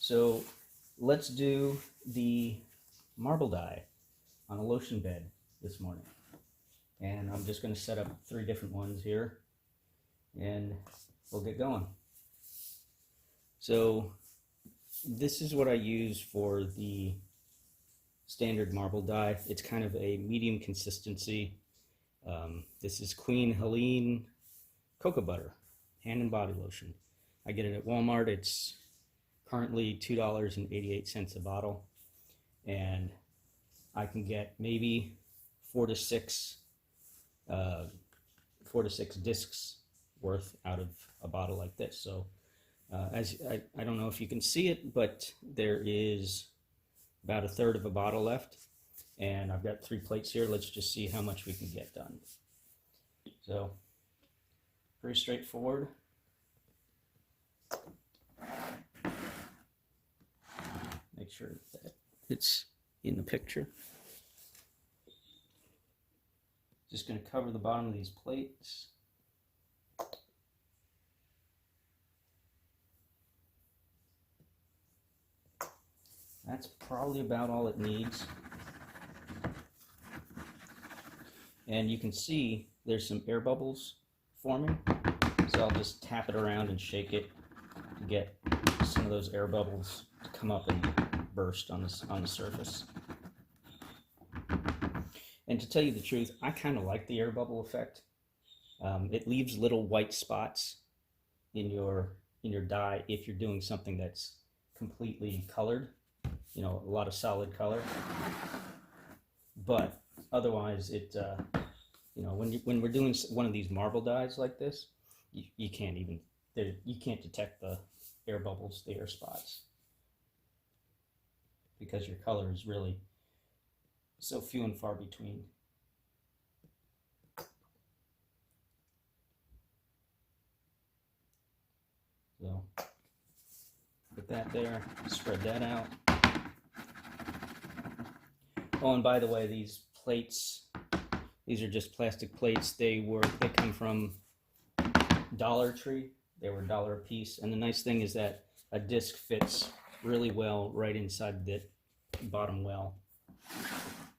So let's do the marble dye on a lotion bed this morning. And I'm just going to set up 3 different ones here and we'll get going. So this is what I use for the standard marble dye. It's kind of a medium consistency. This is Queen Helene cocoa butter, hand and body lotion. I get it at Walmart. It's currently $2.88 a bottle, and I can get maybe 4 to 6 discs worth out of a bottle like this. So I don't know if you can see it, but there is about 1/3 of a bottle left, and I've got 3 plates here. Let's just see how much we can get done. So pretty straightforward. Make sure that it's in the picture. Just going to cover the bottom of these plates. That's probably about all it needs. And you can see there's some air bubbles forming. So I'll just tap it around and shake it to get some of those air bubbles to come up and burst on the surface. And to tell you the truth, I kind of like the air bubble effect. It leaves little white spots in your dye if you're doing something that's completely colored, you know, a lot of solid color. But otherwise, it you know, when we're doing one of these marble dyes like this, you can't detect the air bubbles, the air spots, because your color is really so few and far between. So put that there, spread that out. Oh, and by the way, these plates, these are just plastic plates. They come from Dollar Tree. They were $1 a piece. And the nice thing is that a disc fits really well right inside the bottom well.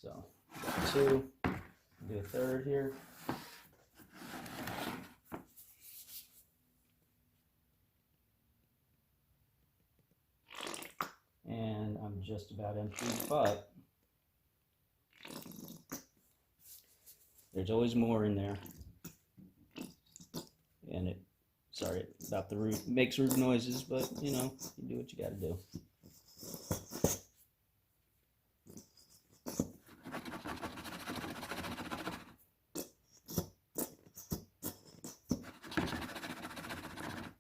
So, got 2. Do a 3rd here. And I'm just about empty, but there's always more in there. And sorry about the root, makes root noises, but you know, you do what you gotta do.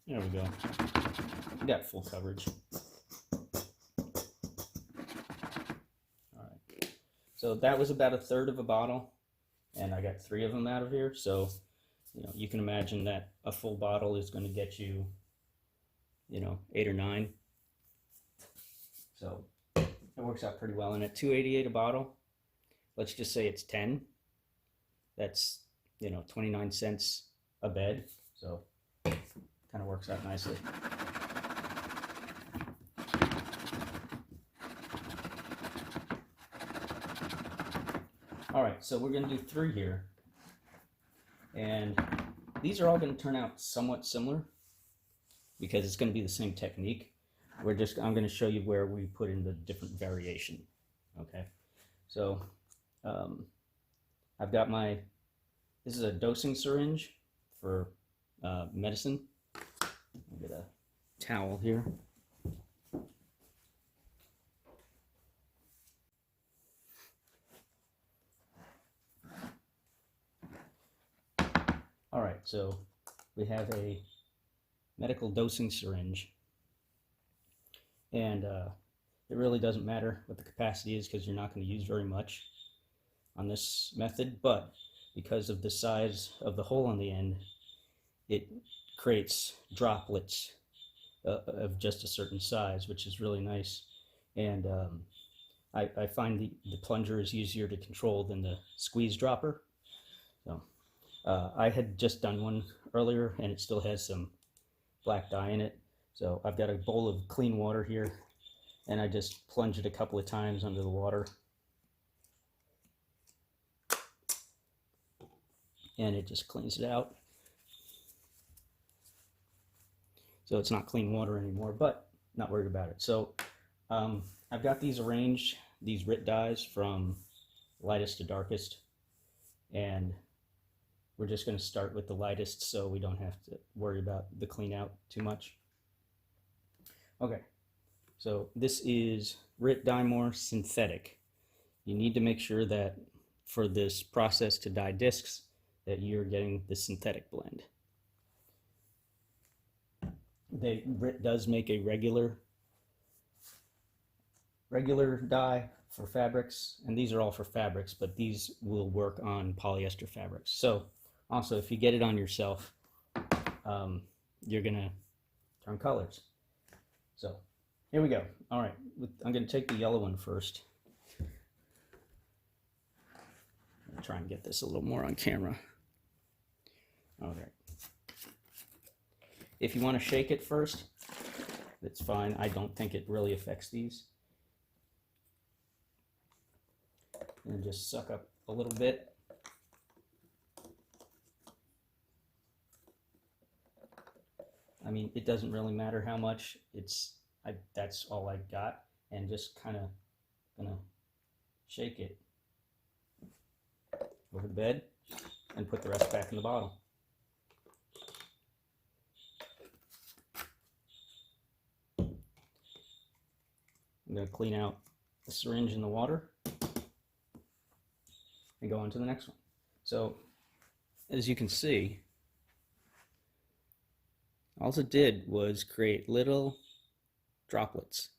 There we go. We got full coverage. Alright. So that was about 1/3 of a bottle, and I got 3 of them out of here. So, you know, you can imagine that a full bottle is going to get you, you know, 8 or 9. So it works out pretty well. And at $2.88 a bottle, let's just say it's 10. That's, you know, 29 cents a bed. So kind of works out nicely. All right, so we're going to do 3 here. And these are all going to turn out somewhat similar because it's going to be the same technique. I'm going to show you where we put in the different variation. Okay, so I've got this is a dosing syringe for medicine. I'll get a towel here. All right, so we have a medical dosing syringe, and it really doesn't matter what the capacity is because you're not going to use very much on this method, but because of the size of the hole on the end, it creates droplets of just a certain size, which is really nice. And I find the plunger is easier to control than the squeeze dropper. So I had just done one earlier and it still has some black dye in it. So I've got a bowl of clean water here and I just plunge it a couple of times under the water, and it just cleans it out. So it's not clean water anymore, but not worried about it. So I've got these arranged, these RIT dyes from lightest to darkest, and we're just going to start with the lightest so we don't have to worry about the clean out too much. Okay, so this is RIT Dye Synthetic. You need to make sure that for this process to dye discs that you're getting the synthetic blend. RIT does make a regular dye for fabrics, and these are all for fabrics, but these will work on polyester fabrics. So also, if you get it on yourself, you're gonna turn colors. So here we go. All right, I'm gonna take the yellow one first. I'm gonna try and get this a little more on camera. All right. If you want to shake it first, that's fine. I don't think it really affects these. And just suck up a little bit. I mean, it doesn't really matter how much. That's all I got, and just kind of gonna shake it over the bed and put the rest back in the bottle. I'm going to clean out the syringe in the water and go on to the next one. So, as you can see, all it did was create little droplets.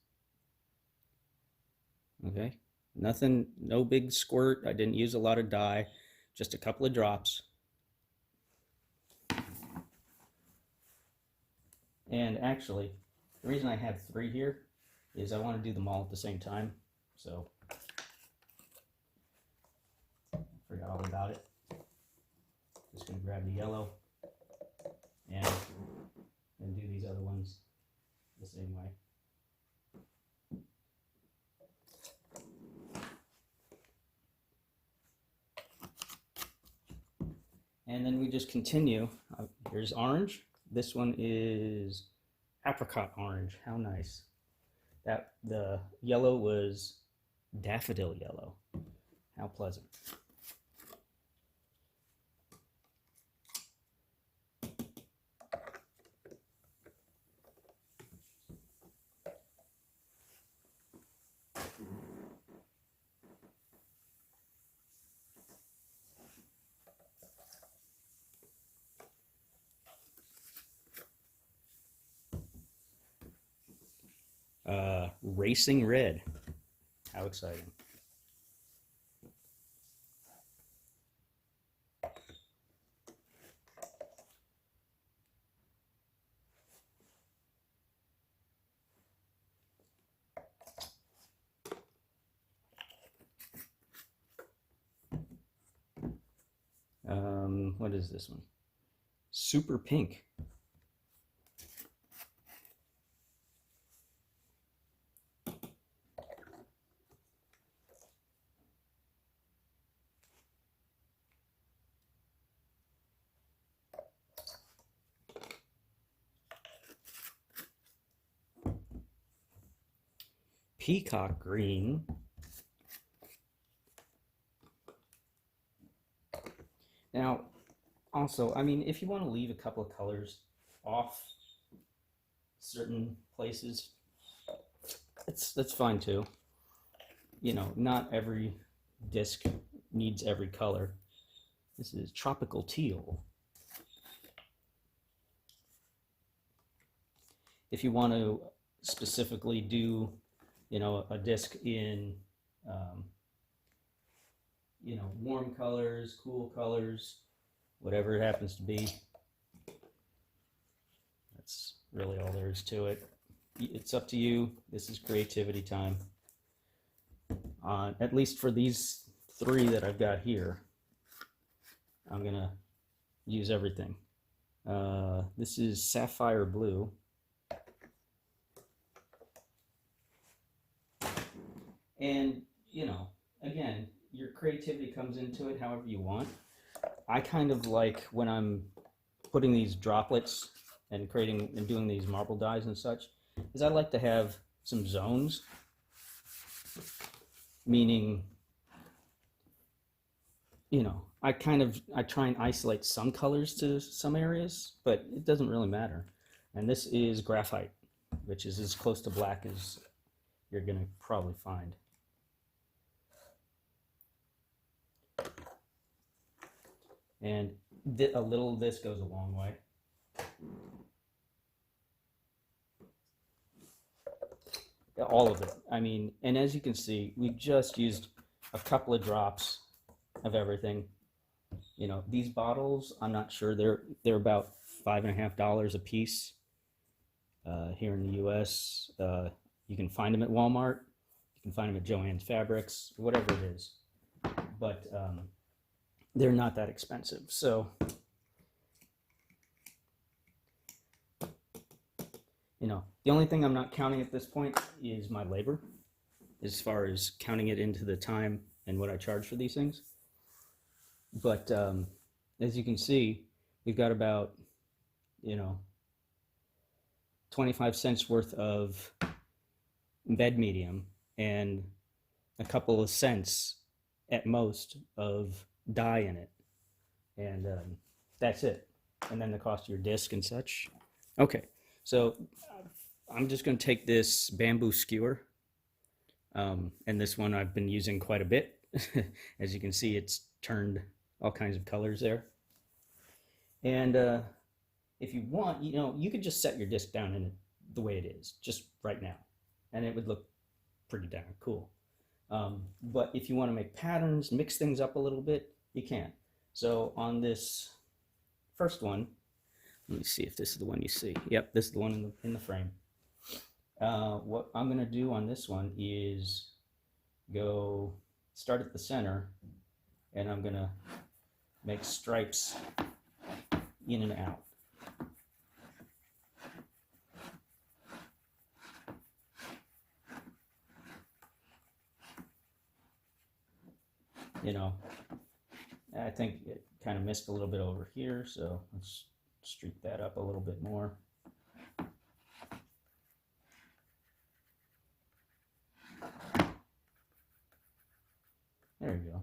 Okay, nothing, no big squirt. I didn't use a lot of dye, just a couple of drops. And actually, the reason I have 3 here is I want to do them all at the same time. So, I forgot all about it. Just going to grab the yellow and do these other ones the same way. And then we just continue. Here's orange. This one is apricot orange. How nice. The yellow was daffodil yellow. How pleasant. Racing red. How exciting. What is this one? Super pink. Peacock green. Now, also, I mean, if you want to leave a couple of colors off certain places, that's fine too. You know, not every disc needs every color. This is tropical teal. If you want to specifically do, you know, a disc in, you know, warm colors, cool colors, whatever it happens to be, that's really all there is to it. It's up to you. This is creativity time. At least for these 3 that I've got here, I'm gonna use everything. This is sapphire blue. And, you know, again, your creativity comes into it however you want. I kind of like when I'm putting these droplets and creating and doing these marble dyes and such, is I like to have some zones, meaning, you know, I try and isolate some colors to some areas, but it doesn't really matter. And this is graphite, which is as close to black as you're gonna probably find. And a little of this goes a long way. All of it. I mean, and as you can see, we just used a couple of drops of everything. You know, these bottles, I'm not sure, they're about $5.50 a piece here in the U.S. You can find them at Walmart. You can find them at Joann's Fabrics, whatever it is. But they're not that expensive. So, you know, the only thing I'm not counting at this point is my labor, as far as counting it into the time and what I charge for these things. But as you can see, we've got about, you know, 25 cents worth of bed medium and a couple of cents at most of dye in it. And that's it. And then the cost of your disc and such. Okay, so I'm just going to take this bamboo skewer. And this one I've been using quite a bit. As you can see, it's turned all kinds of colors there. And if you want, you know, you could just set your disc down in it the way it is, just right now. And it would look pretty darn cool. But if you want to make patterns, mix things up a little bit, you can. So on this first one, let me see if this is the one you see. Yep, this is the one in the frame. What I'm going to do on this one is go start at the center, and I'm going to make stripes in and out. You know, I think it kind of missed a little bit over here, so let's streak that up a little bit more. There you go.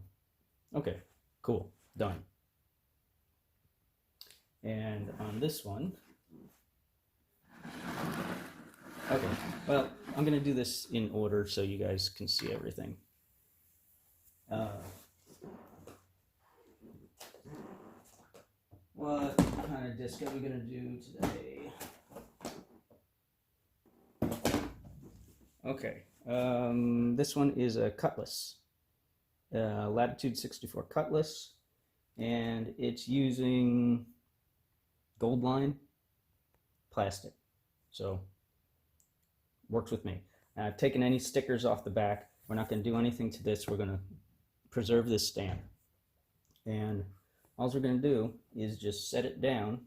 Okay, cool, done. And on this one, okay, well, I'm going to do this in order so you guys can see everything. What kind of disc are we going to do today? Okay, this one is a cutlass, latitude 64 cutlass, and it's using gold line plastic, so works with me. I've taken any stickers off the back. We're not going to do anything to this. We're going to preserve this stamp, and all we're going to do is just set it down.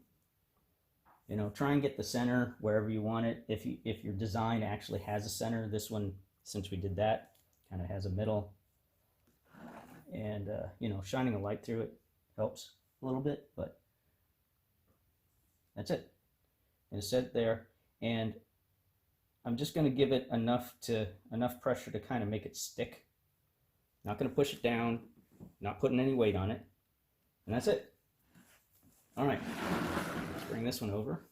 You know, try and get the center wherever you want it. If your design actually has a center, this one, since we did that, kind of has a middle. And you know, shining a light through it helps a little bit, but that's it. And set it there, and I'm just going to give it enough pressure to kind of make it stick. Not going to push it down, not putting any weight on it, and that's it. All right, let's bring this one over.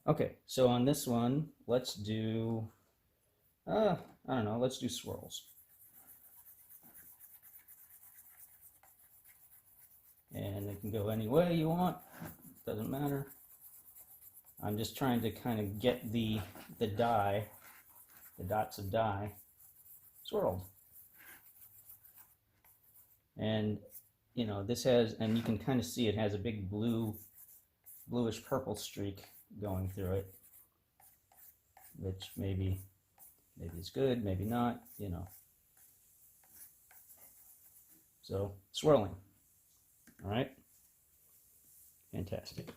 Okay, so on this one, let's do, I don't know, let's do swirls. And it can go any way you want, doesn't matter. I'm just trying to kind of get the dye, the dots of dye, swirled. And, you know, this has, and you can kind of see it has a big bluish purple streak going through it, which maybe is good, maybe not, you know. So, swirling. All right, fantastic.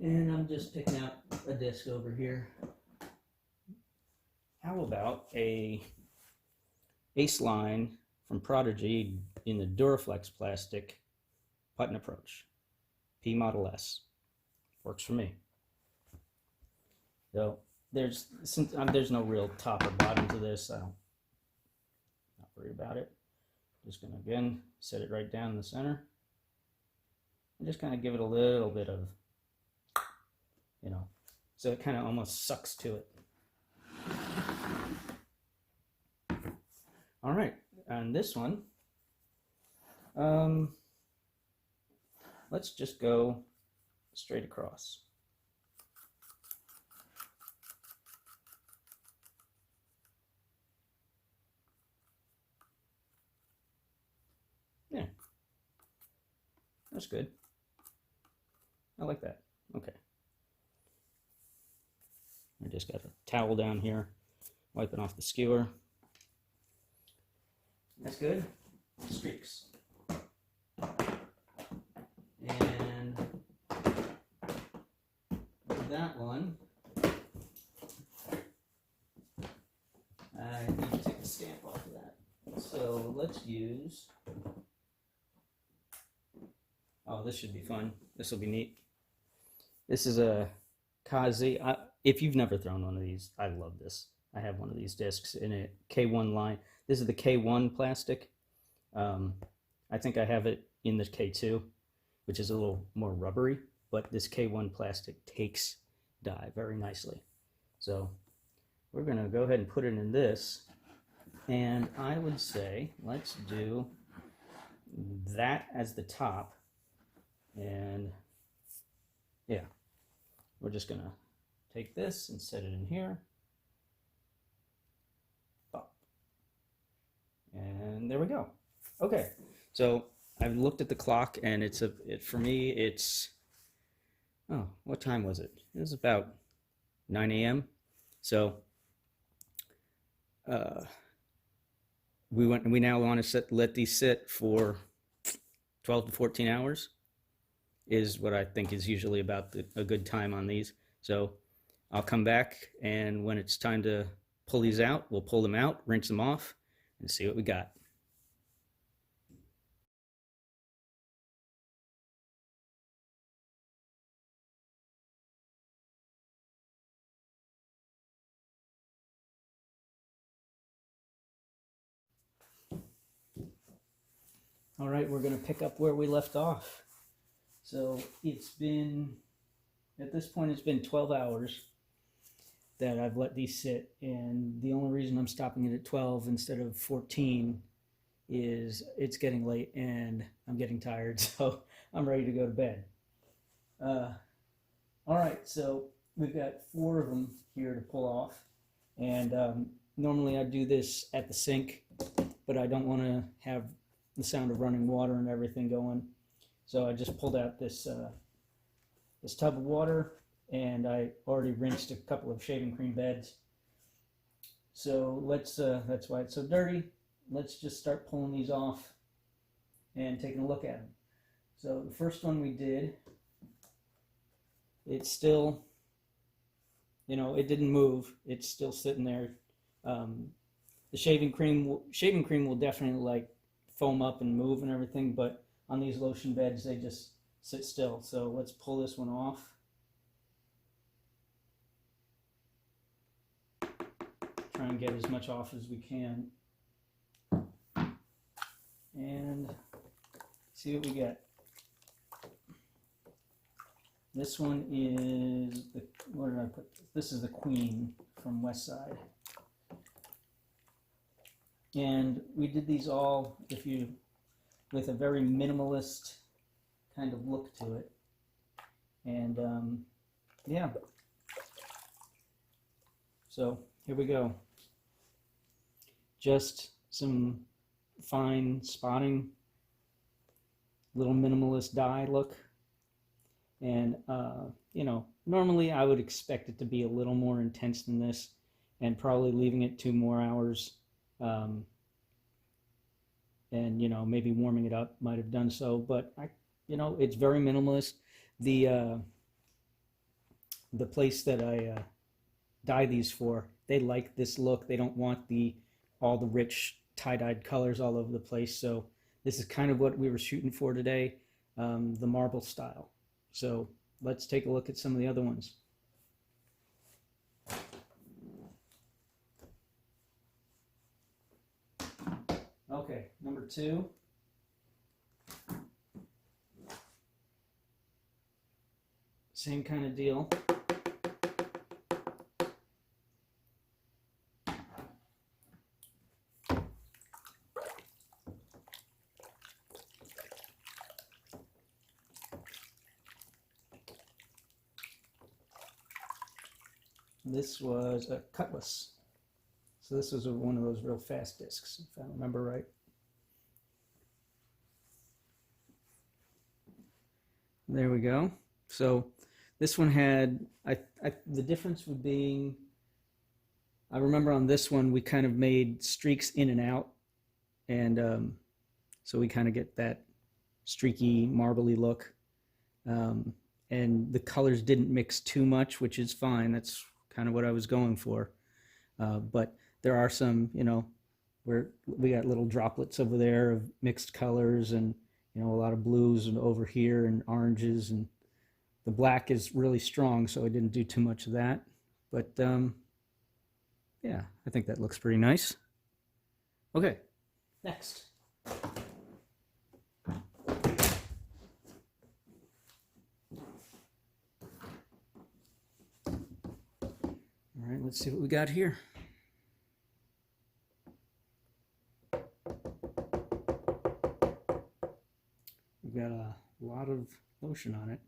And I'm just picking out a disc over here. How about a Ace line from Prodigy in the Duraflex plastic putt and approach, P Model S. Works for me. So there's no real top or bottom to this. Not worry about it. Just gonna again set it right down in the center and just kind of give it a little bit of, so it kind of almost sucks to it. All right, and this one, let's just go straight across. Yeah, that's good. I like that. Okay. I just got a towel down here, wiping off the skewer. That's good. Streaks. And with that one, I need to take the stamp off of that. So let's use, oh, this should be fun. This will be neat. This is a Kazi. If you've never thrown one of these, I love this. I have one of these discs in a K1 line. This is the K1 plastic. I think I have it in the K2, which is a little more rubbery, but this K1 plastic takes dye very nicely. So we're gonna go ahead and put it in this. And I would say, let's do that as the top. And yeah, we're just gonna take this and set it in here. And there we go. Okay, so I've looked at the clock, and for me, it's, oh, what time was it? It was about 9 a.m. So we now want to let these sit for 12 to 14 hours is what I think is usually about a good time on these. So I'll come back, and when it's time to pull these out, we'll pull them out, rinse them off, and see what we got. All right, we're going to pick up where we left off. So at this point, it's been 12 hours that I've let these sit. And the only reason I'm stopping it at 12 instead of 14 is it's getting late and I'm getting tired. So I'm ready to go to bed. All right, so we've got 4 of them here to pull off. And normally I do this at the sink, but I don't want to have the sound of running water and everything going. So I just pulled out this tub of water, and I already rinsed a couple of shaving cream beds. So that's why it's so dirty. Let's just start pulling these off and taking a look at them. So the first one we did, it's still, it didn't move. It's still sitting there. The shaving cream will definitely foam up and move and everything, but on these lotion beds, they just sit still. So let's pull this one off. Try and get as much off as we can. And see what we get. This one is where did I put this? This is the Queen from West Side. And we did these all with a very minimalist kind of look to it. And yeah. So here we go. Just some fine spotting, little minimalist dye look. And normally I would expect it to be a little more intense than this, and probably leaving it 2 more hours. And maybe warming it up might have done so, but it's very minimalist. The the place that I dye these for, they like this look. They don't want all the rich tie-dyed colors all over the place. So this is kind of what we were shooting for today, the marble style. So let's take a look at some of the other ones. Okay, number 2. Same kind of deal. This was a cutlass. So this was one of those real fast discs, if I remember right. There we go. So this one had, the difference would be, I remember on this one we kind of made streaks in and out, and so we kind of get that streaky, marbly look. And the colors didn't mix too much, which is fine. That's kind of what I was going for. But there are some, where we got little droplets over there of mixed colors, and a lot of blues and over here and oranges, and the black is really strong, so I didn't do too much of that. But yeah, I think that looks pretty nice. Okay, next. All right, let's see what we got here. We've got a lot of lotion on it.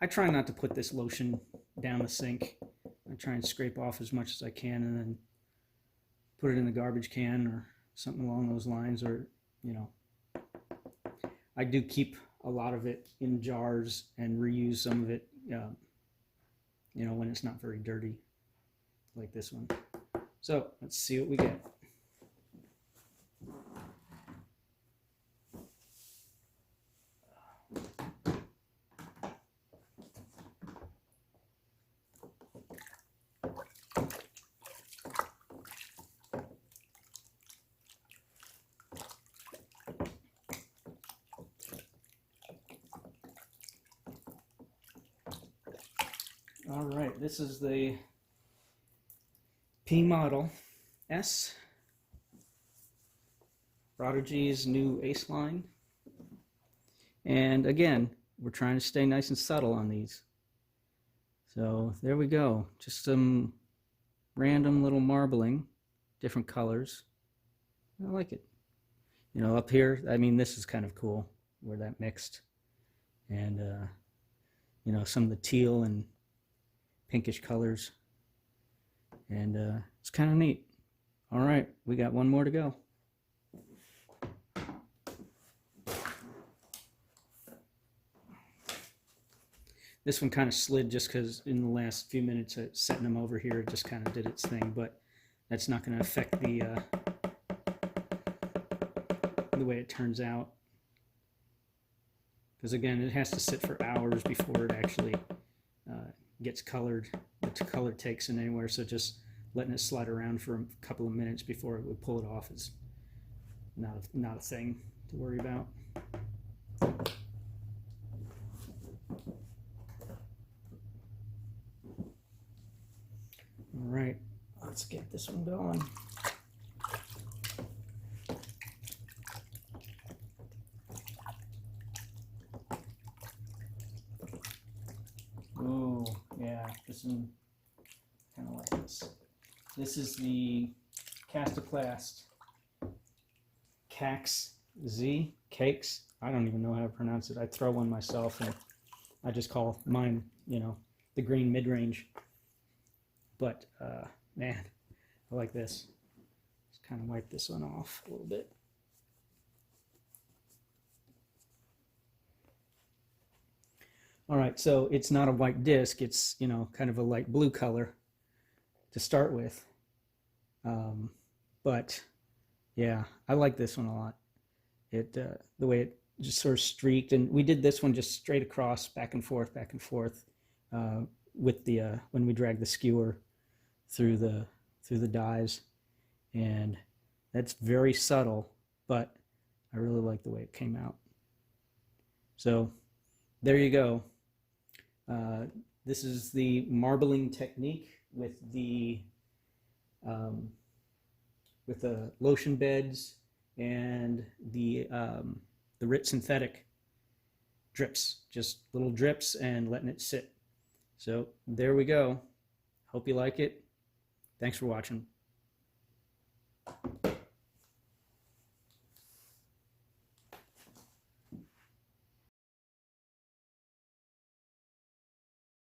I try not to put this lotion down the sink. I try and scrape off as much as I can and then put it in the garbage can or something along those lines, or, I do keep a lot of it in jars and reuse some of it, when it's not very dirty, like this one. So let's see what we get. All right, this is the P Model S, Prodigy's new Ace line. And again, we're trying to stay nice and subtle on these. So there we go, just some random little marbling, different colors. I like it. Up here, this is kind of cool where that mixed. And, some of the teal and pinkish colors, and it's kind of neat. All right, we got one more to go. This one kind of slid just because in the last few minutes of setting them over here, it just kind of did its thing, but that's not going to affect the way it turns out, because again, it has to sit for hours before it actually gets colored. The color takes in anywhere, so just letting it slide around for a couple of minutes before it would pull it off is not a thing to worry about. All right, let's get this one going. Oh, yeah, this one kind of like this. This is the Castoplast Cax Z, Cakes. I don't even know how to pronounce it. I throw one myself, and I just call mine, the green mid-range. But, man, I like this. Just kind of wipe this one off a little bit. All right, so it's not a white disc. It's, kind of a light blue color to start with. But, yeah, I like this one a lot. The way it just sort of streaked. And we did this one just straight across, back and forth, with the when we drag the skewer through the dyes, and that's very subtle, but I really like the way it came out. So there you go. This is the marbling technique with the lotion beds and the RIT synthetic drips, just little drips and letting it sit. So there we go. Hope you like it. Thanks for watching.